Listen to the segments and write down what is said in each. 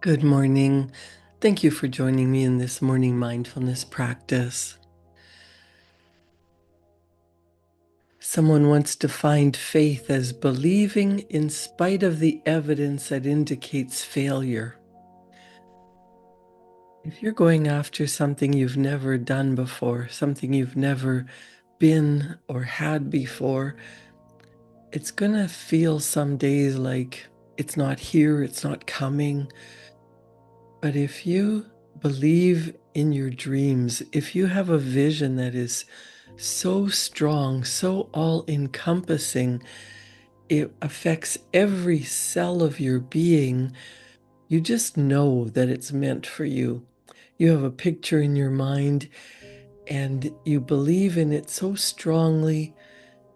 Good morning. Thank you for joining me in this morning mindfulness practice. Someone once defined faith as believing in spite of the evidence that indicates failure. If you're going after something you've never done before, something you've never been or had before, it's going to feel some days like it's not here, it's not coming. But if you believe in your dreams, if you have a vision that is so strong, so all-encompassing, it affects every cell of your being, you just know that it's meant for you. You have a picture in your mind and you believe in it so strongly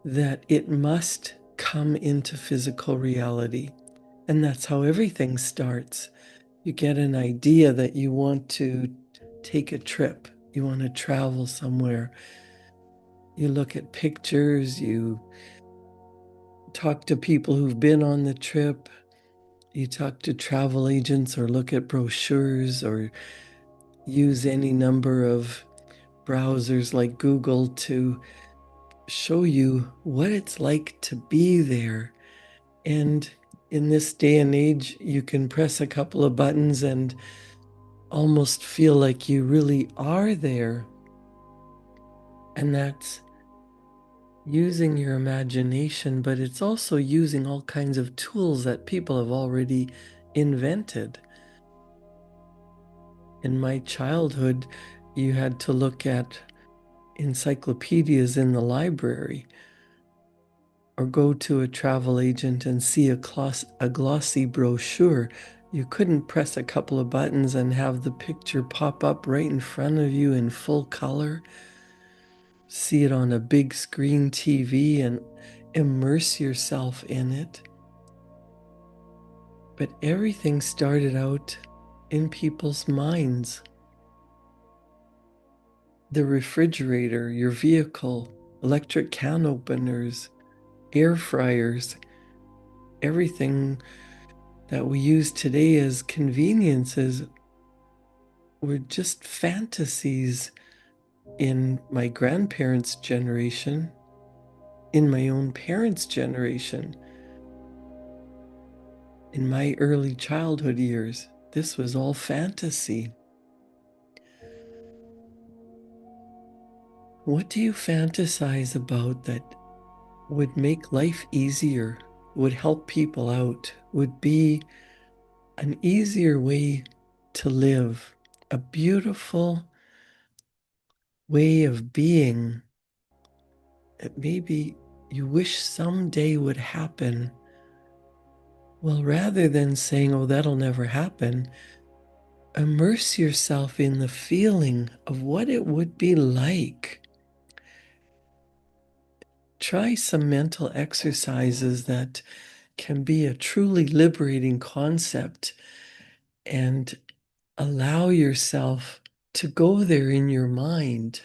that it must come into physical reality. And that's how everything starts. You get an idea that you want to take a trip, you want to travel somewhere. You look at pictures, you talk to people who've been on the trip, you talk to travel agents or look at brochures or use any number of browsers like Google to show you what it's like to be there. And in this day and age, you can press a couple of buttons and almost feel like you really are there. And that's using your imagination, but it's also using all kinds of tools that people have already invented. In my childhood, you had to look at encyclopedias in the library or go to a travel agent and see a glossy brochure. You couldn't press a couple of buttons and have the picture pop up right in front of you in full color. See it on a big screen TV and immerse yourself in it. But everything started out in people's minds. The refrigerator, your vehicle, electric can openers, air fryers, everything that we use today as conveniences were just fantasies in my grandparents' generation, in my own parents' generation, in my early childhood years. This was all fantasy. What do you fantasize about that would make life easier, would help people out, would be an easier way to live, a beautiful way of being that maybe you wish someday would happen? Well, rather than saying, oh, that'll never happen, immerse yourself in the feeling of what it would be like. Try some mental exercises that can be a truly liberating concept and allow yourself to go there in your mind.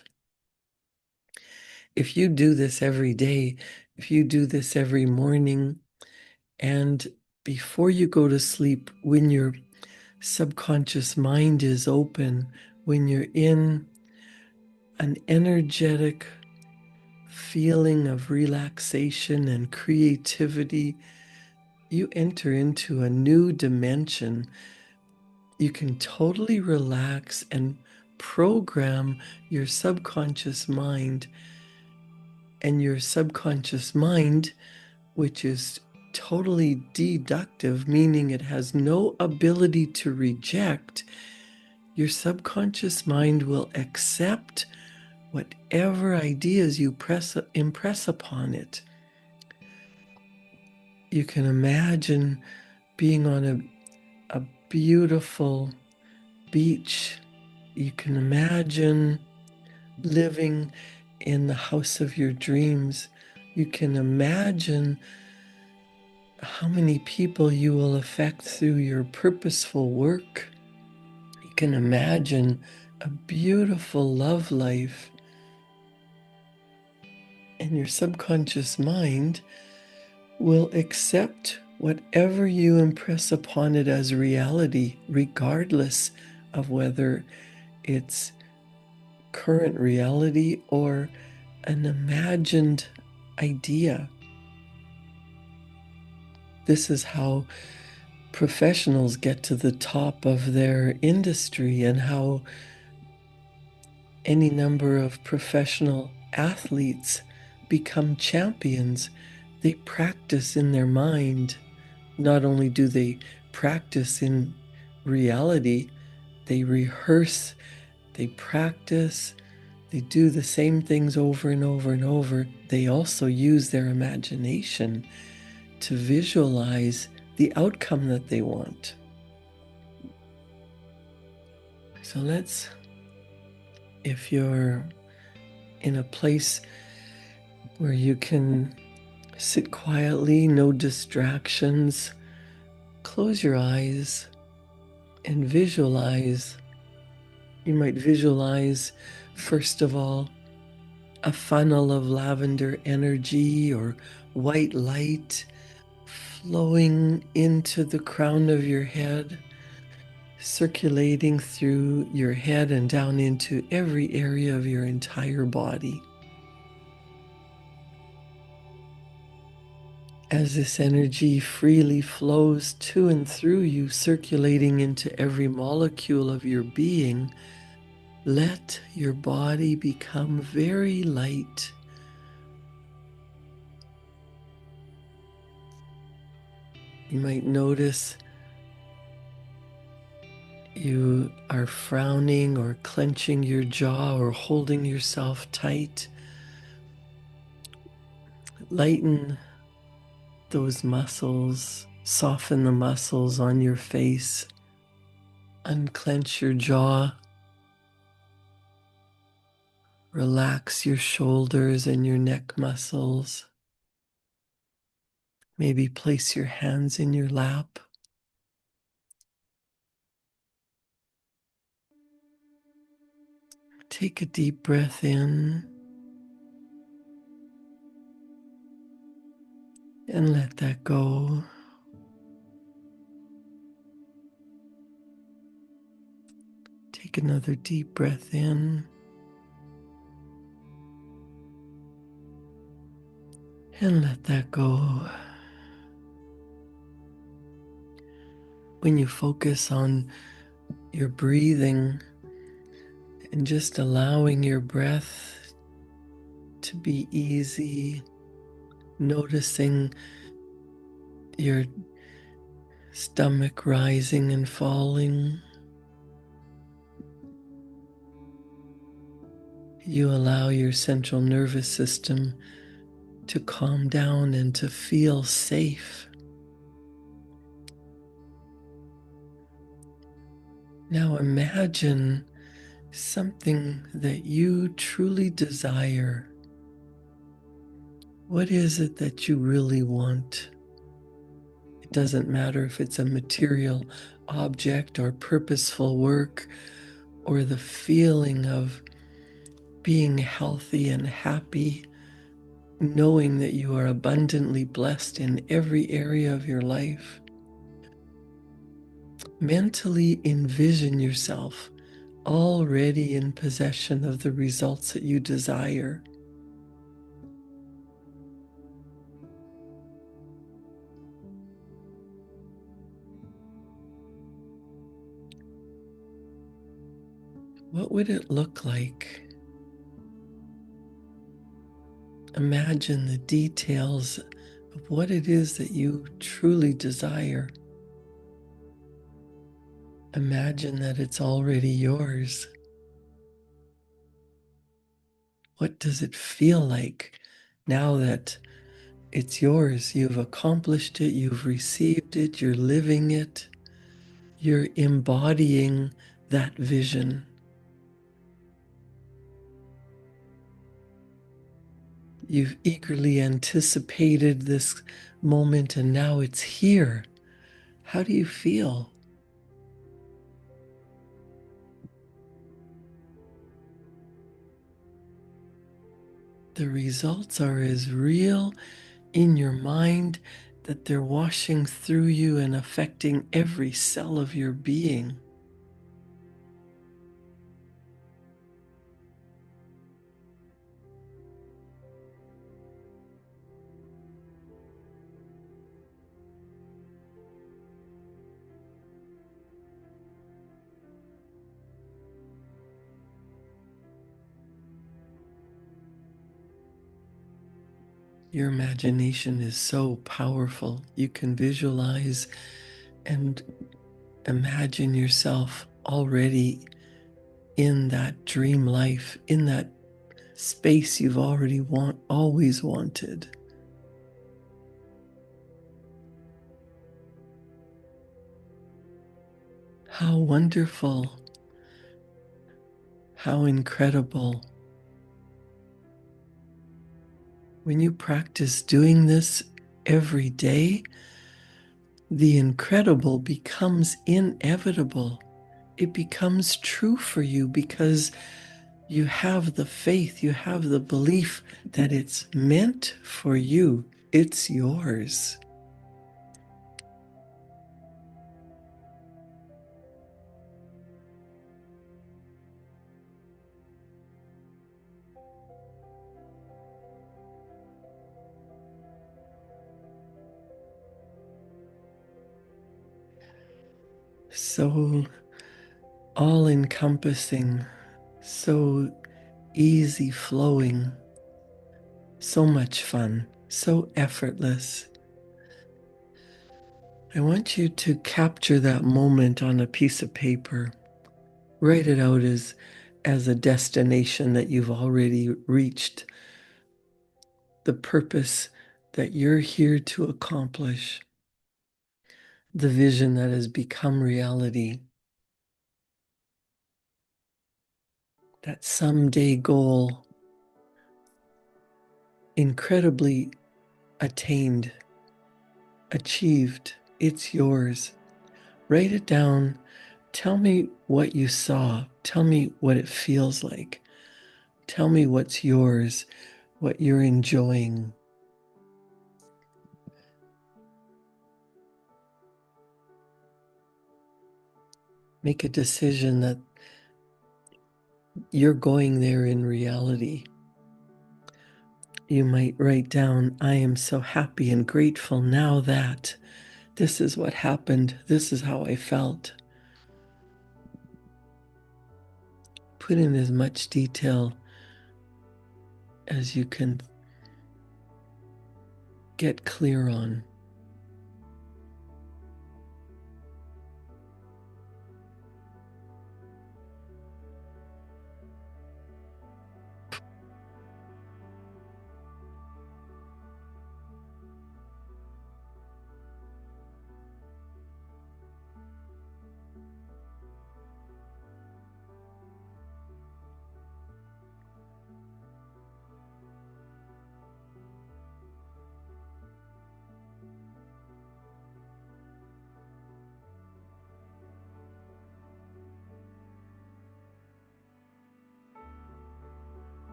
If you do this every day, if you do this every morning, and before you go to sleep, when your subconscious mind is open, when you're in an energetic feeling of relaxation and creativity, you enter into a new dimension. You can totally relax and program your subconscious mind. And your subconscious mind, which is totally deductive, meaning it has no ability to reject, your subconscious mind will accept whatever ideas you impress upon it. You can imagine being on a beautiful beach. You can imagine living in the house of your dreams. You can imagine how many people you will affect through your purposeful work. You can imagine a beautiful love life. And your subconscious mind will accept whatever you impress upon it as reality, regardless of whether it's current reality or an imagined idea. This is how professionals get to the top of their industry, and how any number of professional athletes become champions. They practice in their mind. Not only do they practice in reality, they rehearse, they practice, they do the same things over and over and over. They also use their imagination to visualize the outcome that they want. So if you're in a place where you can sit quietly, no distractions, close your eyes and visualize. You might visualize, first of all, a funnel of lavender energy or white light flowing into the crown of your head, circulating through your head and down into every area of your entire body. As this energy freely flows to and through you, circulating into every molecule of your being, let your body become very light. You might notice you are frowning or clenching your jaw or holding yourself tight. Lighten those muscles, soften the muscles on your face, unclench your jaw, relax your shoulders and your neck muscles. Maybe place your hands in your lap. Take a deep breath in and let that go. Take another deep breath in and let that go. When you focus on your breathing and just allowing your breath to be easy, noticing your stomach rising and falling, you allow your central nervous system to calm down and to feel safe. Now imagine something that you truly desire. What is it that you really want? It doesn't matter if it's a material object or purposeful work, or the feeling of being healthy and happy, knowing that you are abundantly blessed in every area of your life. Mentally envision yourself already in possession of the results that you desire. What would it look like? Imagine the details of what it is that you truly desire. Imagine that it's already yours. What does it feel like now that it's yours? You've accomplished it, you've received it, you're living it, you're embodying that vision. You've eagerly anticipated this moment and now it's here. How do you feel? The results are as real in your mind that they're washing through you and affecting every cell of your being. Your imagination is so powerful. You can visualize and imagine yourself already in that dream life, in that space you've always wanted. How wonderful, how incredible. When you practice doing this every day, the incredible becomes inevitable. It becomes true for you because you have the faith, you have the belief that it's meant for you. It's yours. So all encompassing, so easy flowing, so much fun, so effortless. I want you to capture that moment on a piece of paper. Write it out as a destination that you've already reached, the purpose that you're here to accomplish, the vision that has become reality, that someday goal, incredibly attained, achieved. It's yours. Write it down. Tell me what you saw. Tell me what it feels like. Tell me what's yours, what you're enjoying. Make a decision that you're going there in reality. You might write down, I am so happy and grateful now that this is what happened. This is how I felt. Put in as much detail as you can get clear on.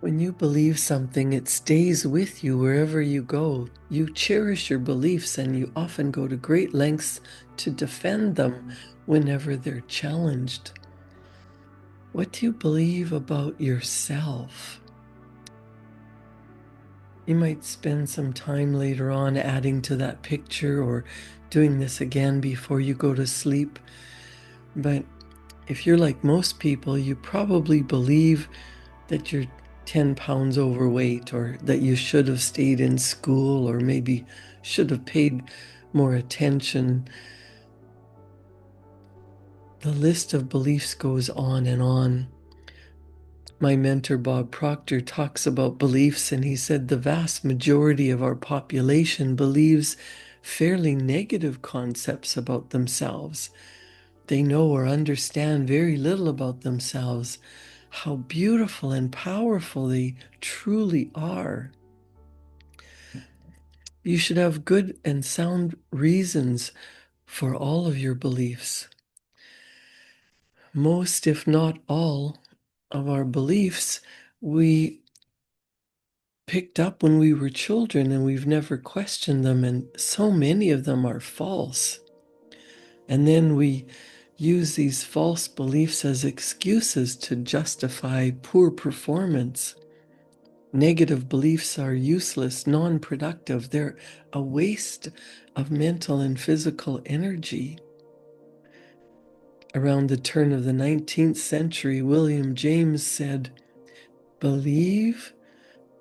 When you believe something, it stays with you wherever you go. You cherish your beliefs and you often go to great lengths to defend them whenever they're challenged. What do you believe about yourself? You might spend some time later on adding to that picture or doing this again before you go to sleep. But if you're like most people, you probably believe that you're 10 pounds overweight, or that you should have stayed in school, or maybe should have paid more attention. The list of beliefs goes on and on. My mentor, Bob Proctor, talks about beliefs, and he said the vast majority of our population believes fairly negative concepts about themselves. They know or understand very little about themselves, how beautiful and powerful they truly are. You should have good and sound reasons for all of your beliefs. Most, if not all, of our beliefs, we picked up when we were children and we've never questioned them, and so many of them are false. And then we use these false beliefs as excuses to justify poor performance. Negative beliefs are useless, non-productive. They're a waste of mental and physical energy. Around the turn of the 19th century, William James said, "Believe,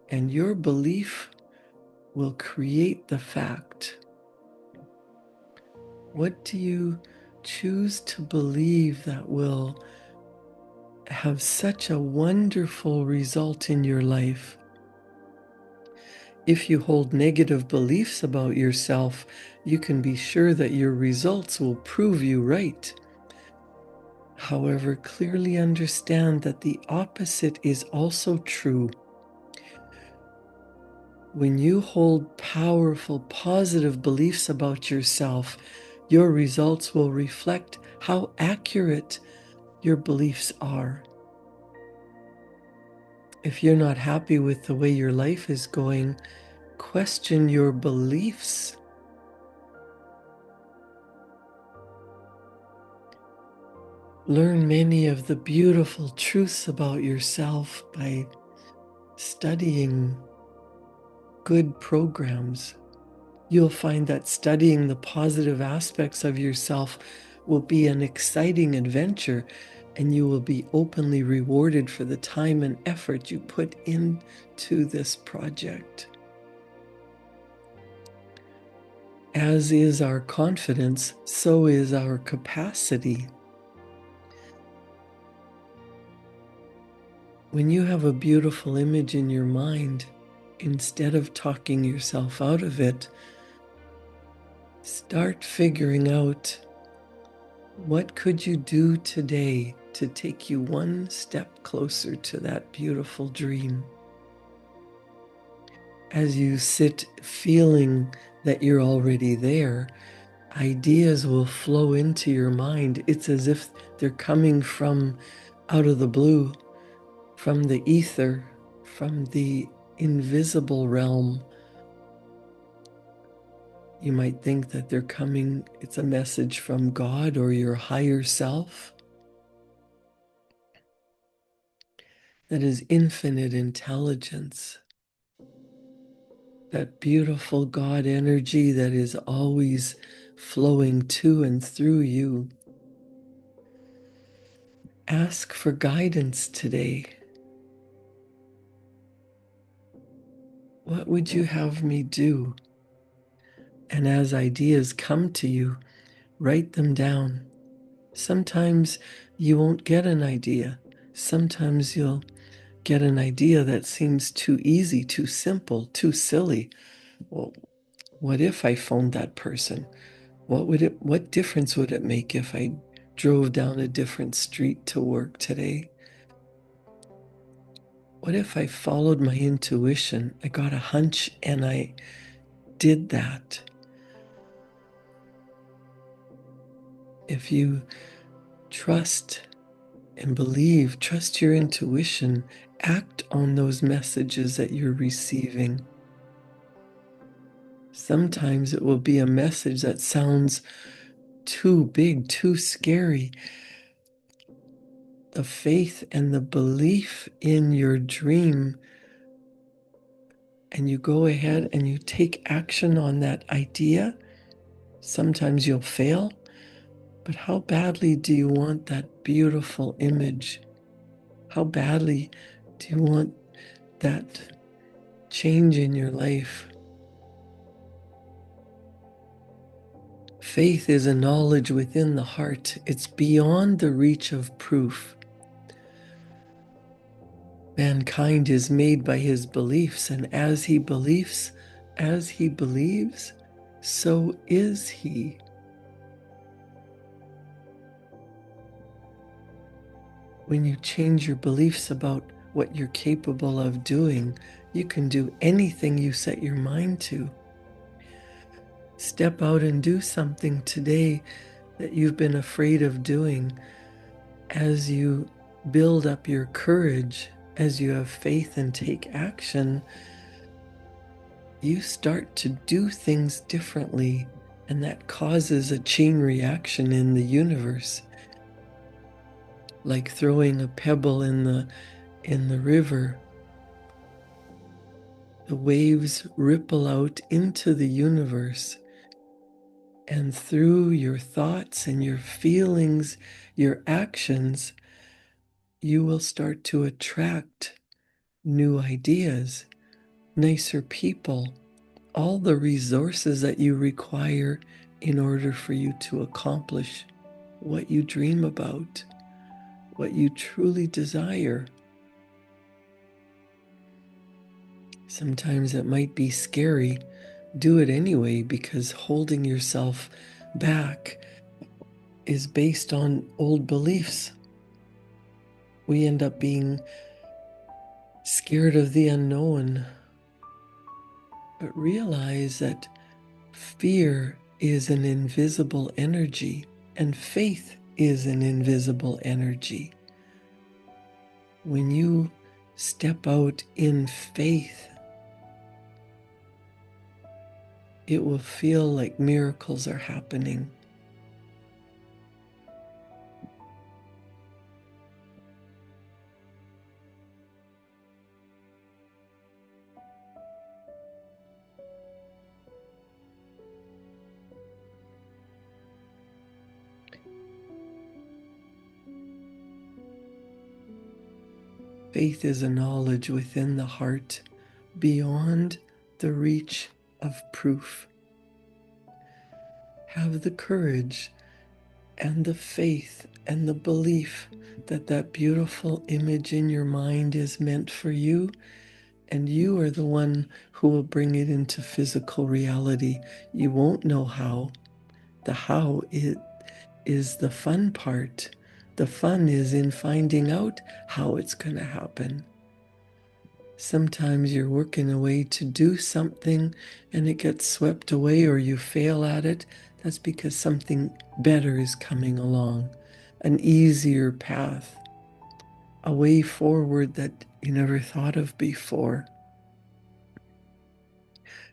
and your belief will create the fact." What do you choose to believe that will have such a wonderful result in your life? If you hold negative beliefs about yourself, you can be sure that your results will prove you right. However, clearly understand that the opposite is also true. When you hold powerful, positive beliefs about yourself, your results will reflect how accurate your beliefs are. If you're not happy with the way your life is going, question your beliefs. Learn many of the beautiful truths about yourself by studying good programs. You'll find that studying the positive aspects of yourself will be an exciting adventure, and you will be openly rewarded for the time and effort you put into this project. As is our confidence, so is our capacity. When you have a beautiful image in your mind, instead of talking yourself out of it, start figuring out what could you do today to take you one step closer to that beautiful dream. As you sit feeling that you're already there, ideas will flow into your mind. It's as if they're coming from out of the blue, from the ether, from the invisible realm. You might think that they're coming, it's a message from God or your higher self. That is infinite intelligence. That beautiful God energy that is always flowing to and through you. Ask for guidance today. What would you have me do? And as ideas come to you, write them down. Sometimes you won't get an idea. Sometimes you'll get an idea that seems too easy, too simple, too silly. Well, what if I phoned that person? What difference would it make if I drove down a different street to work today? What if I followed my intuition? I got a hunch and I did that. If you trust and believe, trust your intuition, act on those messages that you're receiving. Sometimes it will be a message that sounds too big, too scary. The faith and the belief in your dream, and you go ahead and you take action on that idea. Sometimes you'll fail, but how badly do you want that beautiful image? How badly do you want that change in your life? Faith is a knowledge within the heart. It's beyond the reach of proof. Mankind is made by his beliefs, and as he believes, so is he. When you change your beliefs about what you're capable of doing, you can do anything you set your mind to. Step out and do something today that you've been afraid of doing. As you build up your courage, as you have faith and take action, you start to do things differently, and that causes a chain reaction in the universe, like throwing a pebble in the river. The waves ripple out into the universe, and through your thoughts and your feelings, your actions, you will start to attract new ideas, nicer people, all the resources that you require in order for you to accomplish what you dream about, what you truly desire. Sometimes it might be scary. Do it anyway, because holding yourself back is based on old beliefs. We end up being scared of the unknown. But realize that fear is an invisible energy, and faith is an invisible energy. When you step out in faith, it will feel like miracles are happening. Faith is a knowledge within the heart beyond the reach of proof. Have the courage and the faith and the belief that that beautiful image in your mind is meant for you, and you are the one who will bring it into physical reality. You won't know how. The how is the fun part. The fun is in finding out how it's going to happen. Sometimes you're working away to do something and it gets swept away, or you fail at it. That's because something better is coming along, an easier path, a way forward that you never thought of before.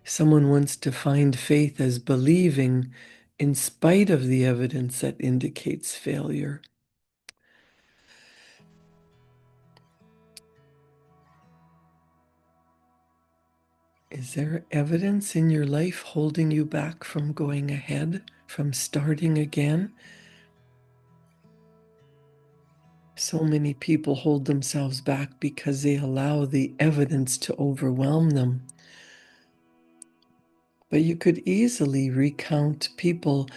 Someone once defined faith as believing in spite of the evidence that indicates failure. Is there evidence in your life holding you back from going ahead, from starting again? So many people hold themselves back because they allow the evidence to overwhelm them. But you could easily recount people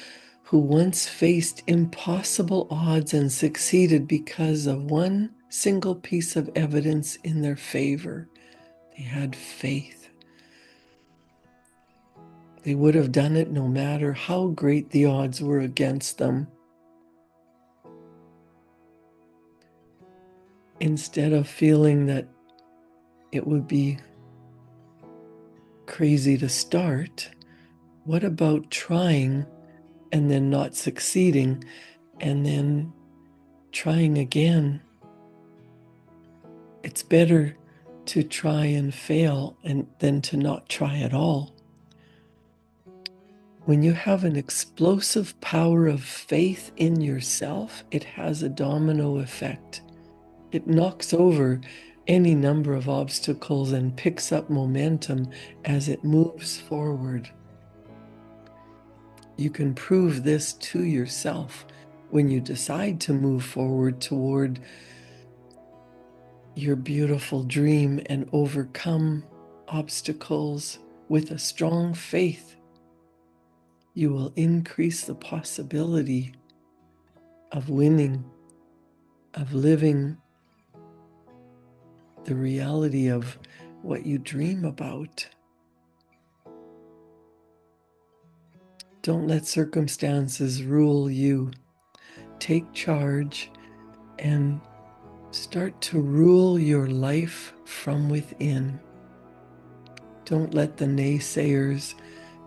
who once faced impossible odds and succeeded because of one single piece of evidence in their favor. They had faith. They would have done it no matter how great the odds were against them. Instead of feeling that it would be crazy to start, what about trying and then not succeeding and then trying again? It's better to try and fail than to not try at all. When you have an explosive power of faith in yourself, it has a domino effect. It knocks over any number of obstacles and picks up momentum as it moves forward. You can prove this to yourself when you decide to move forward toward your beautiful dream and overcome obstacles with a strong faith. You will increase the possibility of winning, of living the reality of what you dream about. Don't let circumstances rule you. Take charge and start to rule your life from within. Don't let the naysayers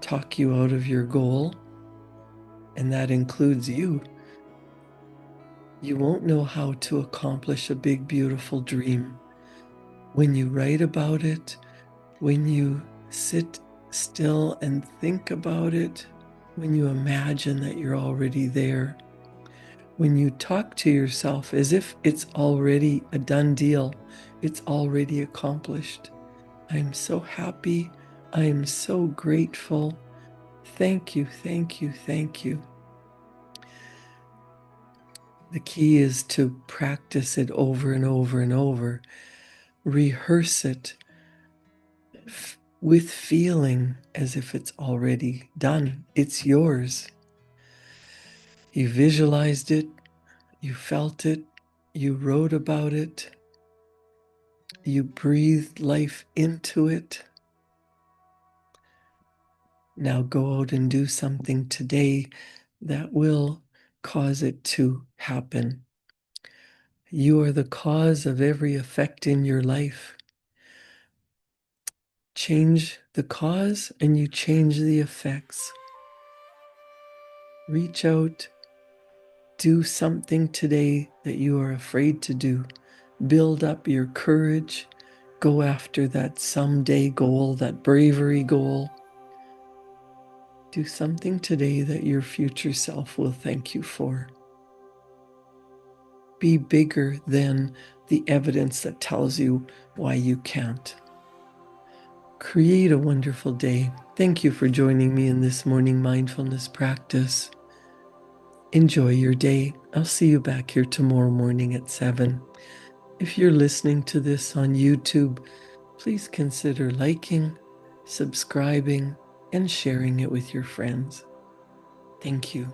talk you out of your goal, and that includes you. You won't know how to accomplish a big, beautiful dream when you write about it, when you sit still and think about it, when you imagine that you're already there, when you talk to yourself as if it's already a done deal, it's already accomplished. I'm so happy. I am so grateful. Thank you, thank you, thank you. The key is to practice it over and over and over. Rehearse it with feeling as if it's already done. It's yours. You visualized it, you felt it, you wrote about it, you breathed life into it. Now go out and do something today that will cause it to happen. You are the cause of every effect in your life. Change the cause and you change the effects. Reach out, do something today that you are afraid to do. Build up your courage. Go after that someday goal, that bravery goal. Do something today that your future self will thank you for. Be bigger than the evidence that tells you why you can't. Create a wonderful day. Thank you for joining me in this morning mindfulness practice. Enjoy your day. I'll see you back here tomorrow morning at 7. If you're listening to this on YouTube, please consider liking, subscribing, and sharing it with your friends. Thank you.